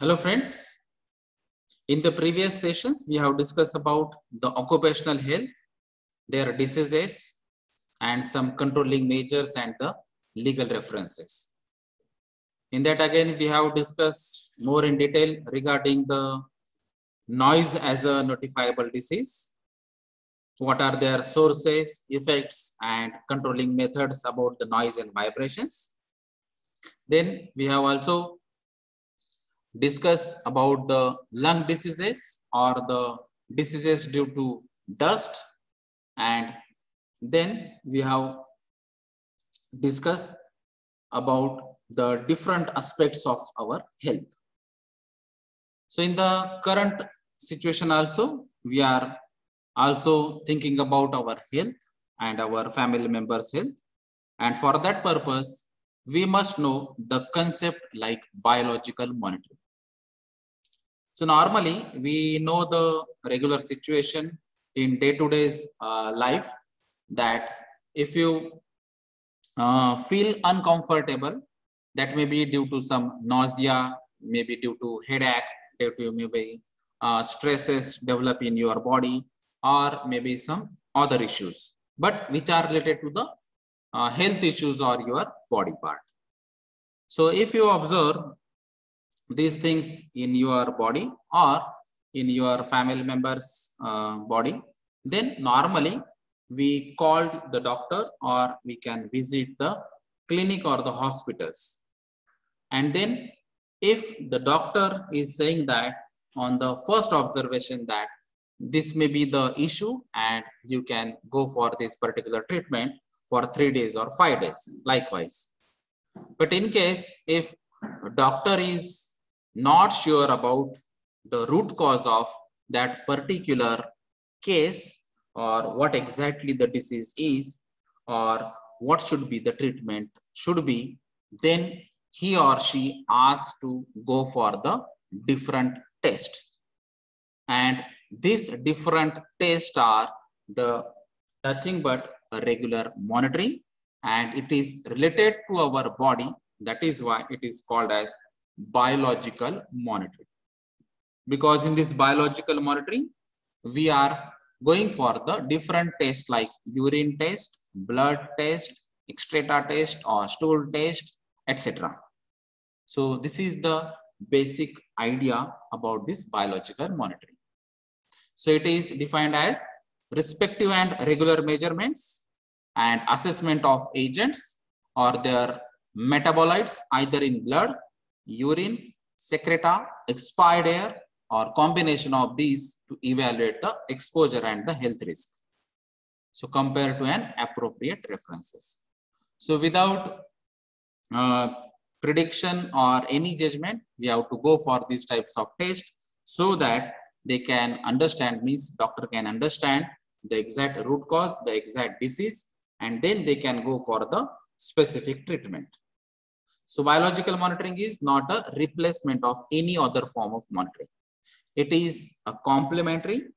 Hello friends, in the previous sessions we have discussed about the occupational health, their diseases and some controlling measures and the legal references. In that again we have discussed more in detail regarding the noise as a notifiable disease, what are their sources, effects and controlling methods about the noise and vibrations. Then we have also discuss about the lung diseases or the diseases due to dust, and then we have discussed about the different aspects of our health. So in the current situation also, we are also thinking about our health and our family members' health, and for that purpose we must know the concept like biological monitoring. So normally we know the regular situation in day-to-day life that if you feel uncomfortable, that may be due to some nausea, maybe due to headache, due to maybe stresses develop in your body, or maybe some other issues, but which are related to the health issues or your body part. So if you observe these things in your body or in your family members body, then normally we called the doctor or we can visit the clinic or the hospitals. And then if the doctor is saying that on the first observation that this may be the issue and you can go for this particular treatment for 3 days or 5 days likewise. But in case if doctor is not sure about the root cause of that particular case or what exactly the disease is or what should be the treatment should be, then he or she asks to go for the different test. And these different tests are the nothing but a regular monitoring, and it is related to our body. That is why it is called as biological monitoring, because in this biological monitoring we are going for the different tests like urine test, blood test, excreta test or stool test, etc. So this is the basic idea about this biological monitoring. So it is defined as respective and regular measurements and assessment of agents or their metabolites either in blood, urine, secreta, expired air or combination of these to evaluate the exposure and the health risk. So compare to an appropriate references. So without prediction or any judgment, we have to go for these types of tests so that they can understand, means doctor can understand the exact root cause, the exact disease, and then they can go for the specific treatment. So biological monitoring is not a replacement of any other form of monitoring. It is a complementary.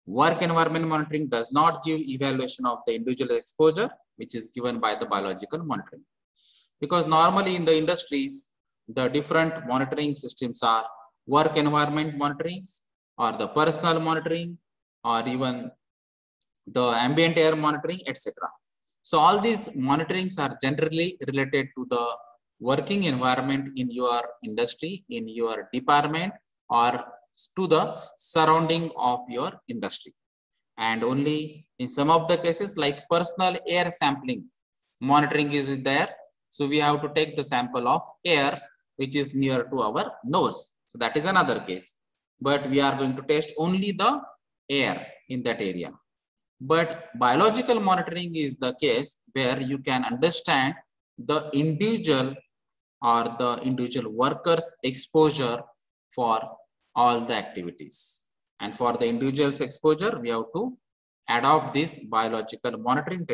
Work environment monitoring does not give evaluation of the individual exposure, which is given by the biological monitoring. Because normally in the industries, the different monitoring systems are work environment monitoring or the personal monitoring or even the ambient air monitoring, etc. So all these monitorings are generally related to the working environment in your industry, in your department, or to the surrounding of your industry. And only in some of the cases like personal air sampling monitoring is there. So we have to take the sample of air which is near to our nose. So that is another case. But we are going to test only the air in that area. But biological monitoring is the case where you can understand the individual or the individual workers' exposure for all the activities. And for the individual's exposure, we have to adopt this biological monitoring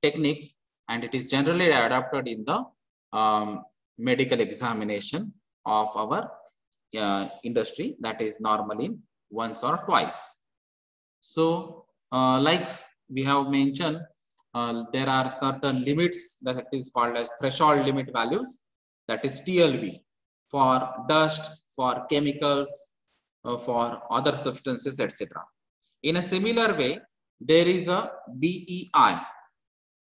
technique, and it is generally adopted in the medical examination of our industry, that is normally once or twice. So like we have mentioned, there are certain limits that is called as threshold limit values, that is TLV, for dust, for chemicals, for other substances, etc. In a similar way, there is a BEI.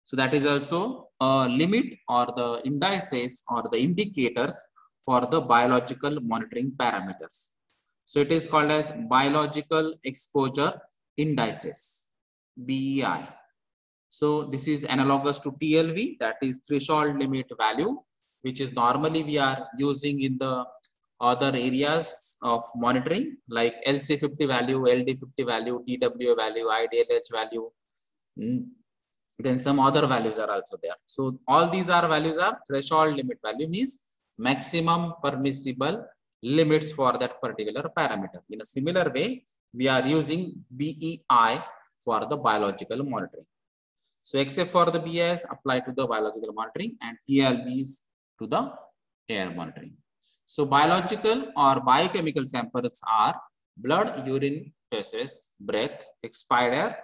So that is also a limit or the indices or the indicators for the biological monitoring parameters. So it is called as biological exposure indices, BEI. So this is analogous to TLV, that is threshold limit value, which is normally we are using in the other areas of monitoring like LC50 value, LD50 value, TWA value, IDLH value. Then some other values are also there. So all these are values are threshold limit value, means maximum permissible limits for that particular parameter. In a similar way, we are using BEI for the biological monitoring. So except for the BIS apply to the biological monitoring and TLBs to the air monitoring. So biological or biochemical samples are blood, urine, feces, breath, expired air,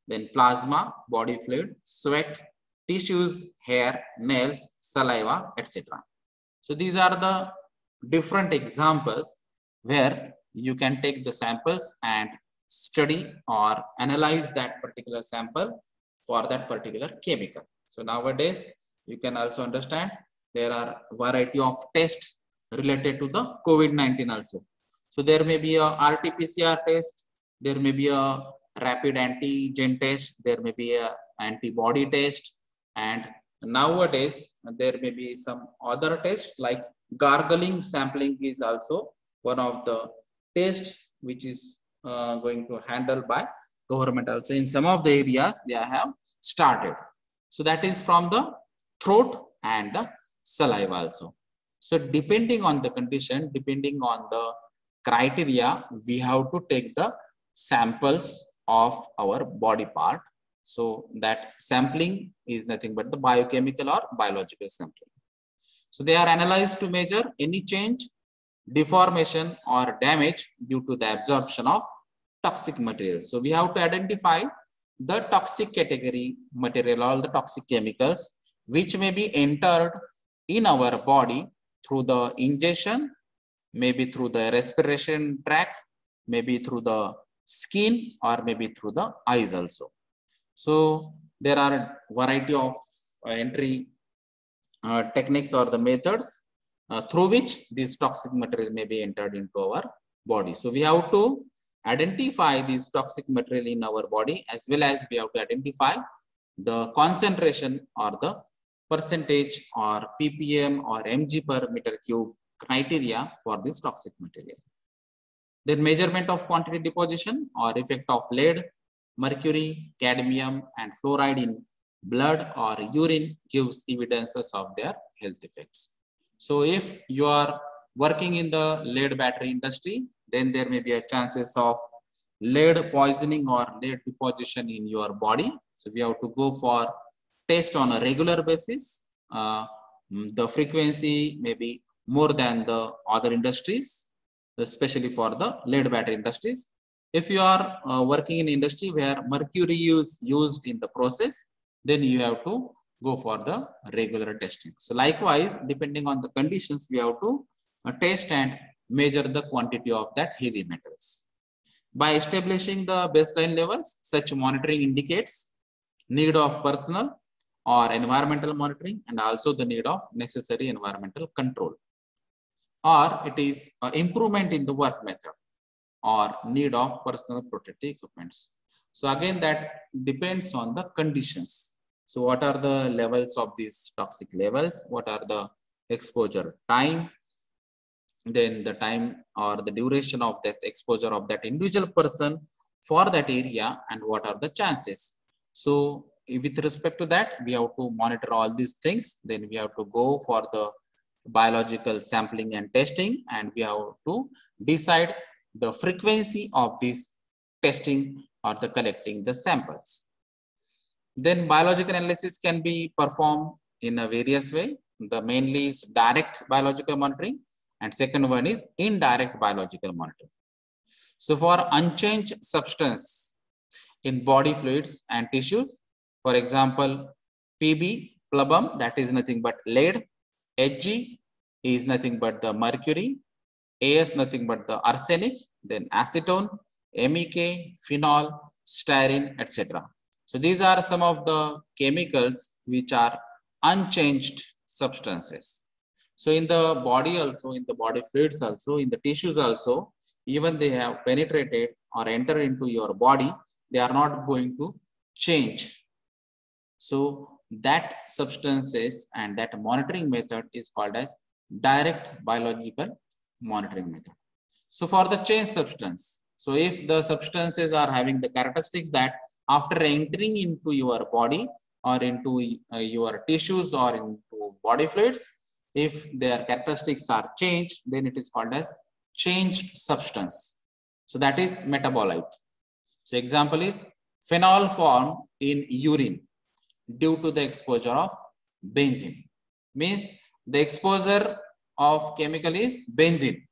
then plasma, body fluid, sweat, tissues, hair, nails, saliva, etc. So these are the different examples where you can take the samples and study or analyze that particular sample for that particular chemical. So nowadays you can also understand there are variety of tests related to the COVID-19 also. So there may be a RT-PCR test, there may be a rapid antigen test, there may be a antibody test, and nowadays there may be some other test like gargling sampling is also one of the tests which is going to handle by government also. In some of the areas they have started. So that is from the throat and the saliva also. So depending on the condition, depending on the criteria, we have to take the samples of our body part. So that sampling is nothing but the biochemical or biological sampling. So they are analyzed to measure any change, deformation or damage due to the absorption of toxic material. So we have to identify the toxic category material, all the toxic chemicals which may be entered in our body through the ingestion, maybe through the respiration tract, maybe through the skin, or maybe through the eyes also. So there are a variety of entry techniques or the methods through which these toxic material may be entered into our body. So we have to identify these toxic material in our body, as well as we have to identify the concentration or the percentage or ppm or mg per meter cube criteria for this toxic material. Then measurement of quantity deposition or effect of lead, mercury, cadmium and fluoride in blood or urine gives evidences of their health effects. So if you are working in the lead battery industry, then there may be a chances of lead poisoning or lead deposition in your body. So we have to go for test on a regular basis. The frequency may be more than the other industries, especially for the lead battery industries. If you are working in industry where mercury is used in the process, then you have to go for the regular testing. So likewise, depending on the conditions, we have to test and measure the quantity of that heavy metals. By establishing the baseline levels, such monitoring indicates need of personal or environmental monitoring and also the need of necessary environmental control. Or it is improvement in the work method or need of personal protective equipments. So again, that depends on the conditions. So what are the levels of these toxic levels? What are the exposure time? Then the time or the duration of that exposure of that individual person for that area, and what are the chances. So with respect to that, we have to monitor all these things. Then we have to go for the biological sampling and testing, and we have to decide the frequency of this testing or the collecting the samples. Then biological analysis can be performed in a various way. The mainly is direct biological monitoring, and second one is indirect biological monitoring. So for unchanged substance in body fluids and tissues, for example, Pb, plebum, that is nothing but lead, Hg is nothing but the mercury, AS nothing but the arsenic, then acetone, MEK, phenol, styrene, etc. So these are some of the chemicals which are unchanged substances. So in the body also, in the body fluids also, in the tissues also, even they have penetrated or entered into your body, they are not going to change. So that substances and that monitoring method is called as direct biological monitoring method. So for the change substance, so if the substances are having the characteristics that after entering into your body or into your tissues or into body fluids, if their characteristics are changed, then it is called as changed substance. So that is metabolite. So example is phenol formed in urine due to the exposure of benzene. Means the exposure of chemical is benzene.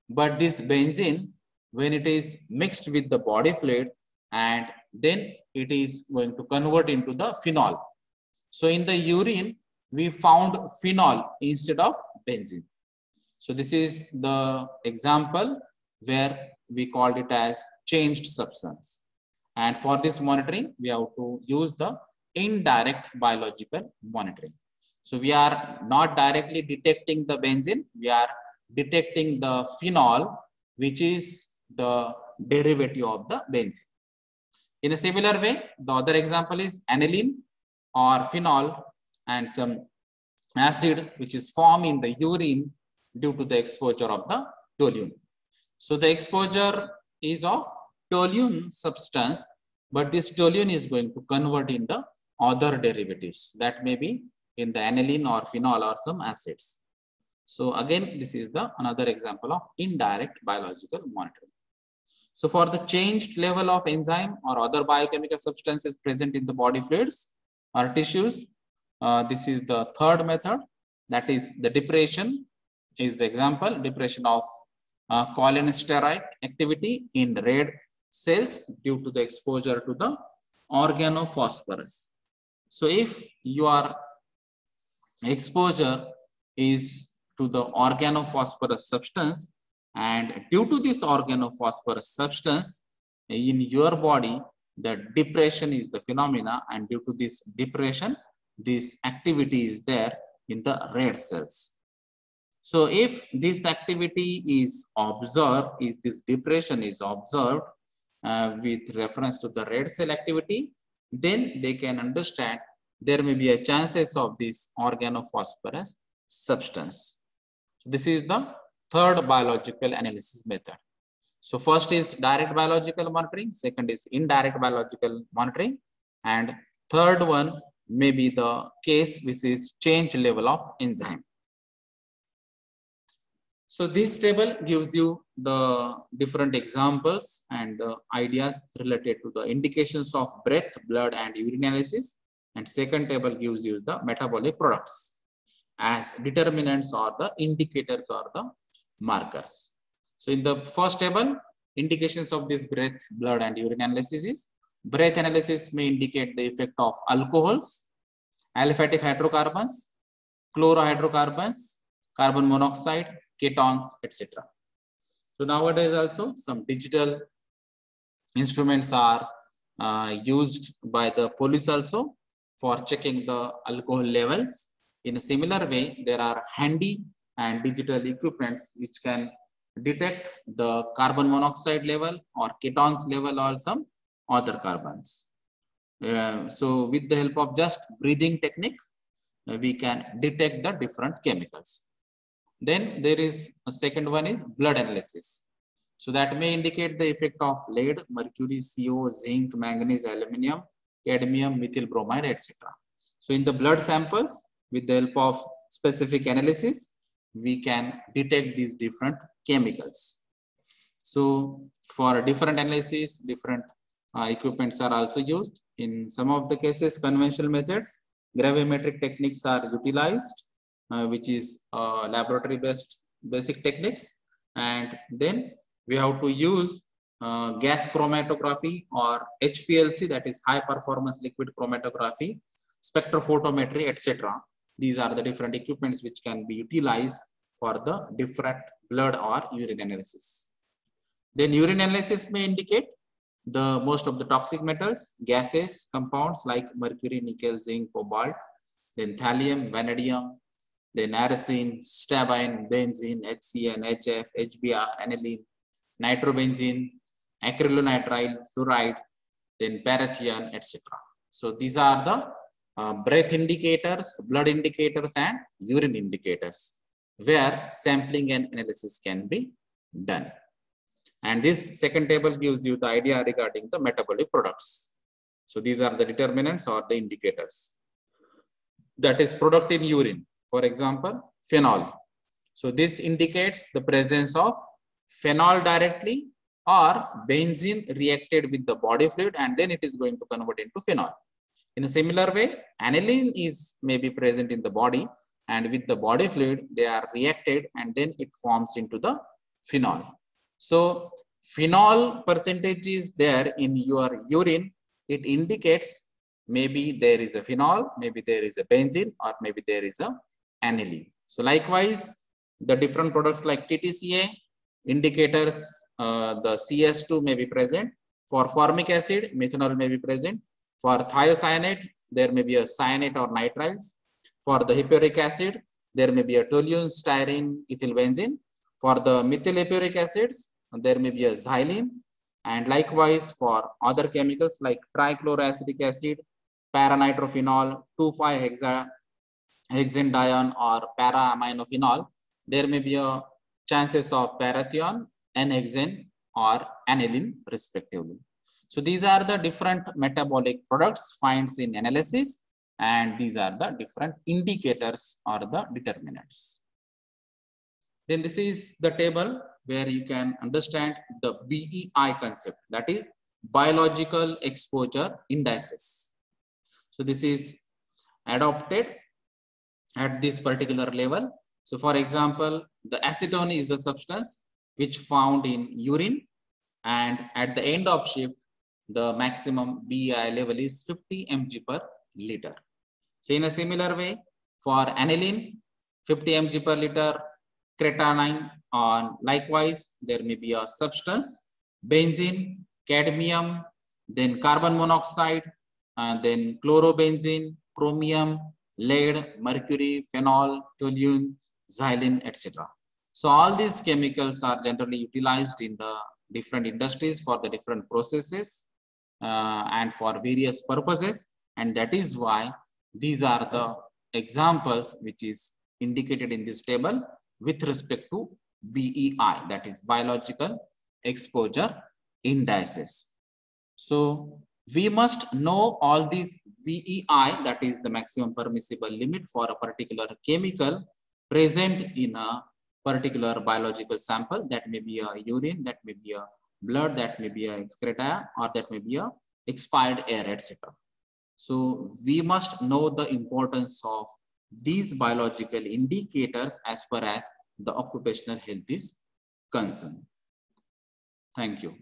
But this benzene, when it is mixed with the body fluid, and then it is going to convert into the phenol. So in the urine, we found phenol instead of benzene. So this is the example where we called it as changed substance. And for this monitoring, we have to use the indirect biological monitoring. So we are not directly detecting the benzene, we are detecting the phenol, which is the derivative of the benzene. In a similar way, the other example is aniline or phenol and some acid which is formed in the urine due to the exposure of the toluene. So the exposure is of toluene substance, but this toluene is going to convert into other derivatives that may be in the aniline or phenol or some acids. So again, this is the another example of indirect biological monitoring. So for the changed level of enzyme or other biochemical substances present in the body fluids or tissues, this is the third method, that is the depression is the example, depression of cholinesterase activity in red cells due to the exposure to the organophosphorus. So if your exposure is to the organophosphorus substance, and due to this organophosphorus substance in your body, the depression is the phenomena, and due to this depression, this activity is there in the red cells. So if this activity is observed, if this depression is observed with reference to the red cell activity, then they can understand there may be a chances of this organophosphorus substance. So this is the third biological analysis method. So first is direct biological monitoring, second is indirect biological monitoring, and third one may be the case which is change level of enzyme. So this table gives you the different examples and the ideas related to the indications of breath, blood, and urine analysis. And second table gives you the metabolic products as determinants or the indicators or the markers. So in the first table, indications of this breath, blood, and urine analysis is breath analysis may indicate the effect of alcohols, aliphatic hydrocarbons, chlorohydrocarbons, carbon monoxide, ketones, etc. So nowadays also some digital instruments are used by the police also for checking the alcohol levels. In a similar way, there are handy and digital equipments which can detect the carbon monoxide level or ketones level or some other carbons. So with the help of just breathing technique, we can detect the different chemicals. Then there is a second one is blood analysis. So that may indicate the effect of lead, mercury, CO, zinc, manganese, aluminum, cadmium, methyl bromide, etc. So in the blood samples, with the help of specific analysis, we can detect these different chemicals. So for different analysis, different equipments are also used. In some of the cases, conventional methods, gravimetric techniques are utilized, which is laboratory-based basic techniques. And then we have to use gas chromatography or HPLC, that is high performance liquid chromatography, spectrophotometry, etc. These are the different equipments which can be utilized for the different blood or urine analysis. Then urine analysis may indicate the most of the toxic metals, gases, compounds like mercury, nickel, zinc, cobalt, then thallium, vanadium, then arsen, stabine, benzene, HCN, HF, HBr, aniline, nitrobenzene, acrylonitrile, fluoride, then parathion, etc. So these are the breath indicators, blood indicators, and urine indicators where sampling and analysis can be done. And this second table gives you the idea regarding the metabolic products. So these are the determinants or the indicators. That is product in urine. For example, phenol. So this indicates the presence of phenol directly or benzene reacted with the body fluid, and then it is going to convert into phenol. In a similar way, aniline is maybe present in the body, and with the body fluid, they are reacted and then it forms into the phenol. So phenol percentage is there in your urine. It indicates maybe there is a phenol, maybe there is a benzene, or maybe there is a aniline. So likewise, the different products like TTCA indicators, the CS2 may be present. For formic acid, methanol may be present. For thiocyanate, there may be a cyanate or nitriles. For the hippuric acid, there may be a toluene, styrene, ethyl benzene. For the methyl hippuric acids, there may be a xylene. And likewise, for other chemicals like trichloroacetic acid, paranitrophenol, 2,5-hexanedione or para-aminophenol, there may be a chances of parathion, N-hexane or aniline respectively. So these are the different metabolic products finds in analysis, and these are the different indicators or the determinants. Then this is the table where you can understand the BEI concept, that is biological exposure indices. So this is adopted at this particular level. So for example, the acetone is the substance which found in urine, and at the end of shift, the maximum BEI level is 50 mg per liter. So in a similar way, for aniline, 50 mg per liter, creatinine, and likewise, there may be a substance, benzene, cadmium, then carbon monoxide, then chlorobenzene, chromium, lead, mercury, phenol, toluene, xylene, etc. So all these chemicals are generally utilized in the different industries for the different processes and for various purposes, and that is why these are the examples which is indicated in this table with respect to BEI, that is biological exposure indices. So we must know all these BEI, that is the maximum permissible limit for a particular chemical present in a particular biological sample. That may be a urine, that may be a blood, that may be a excreta, or that may be a expired air, etc. So we must know the importance of these biological indicators as far as the occupational health is concerned. Thank you.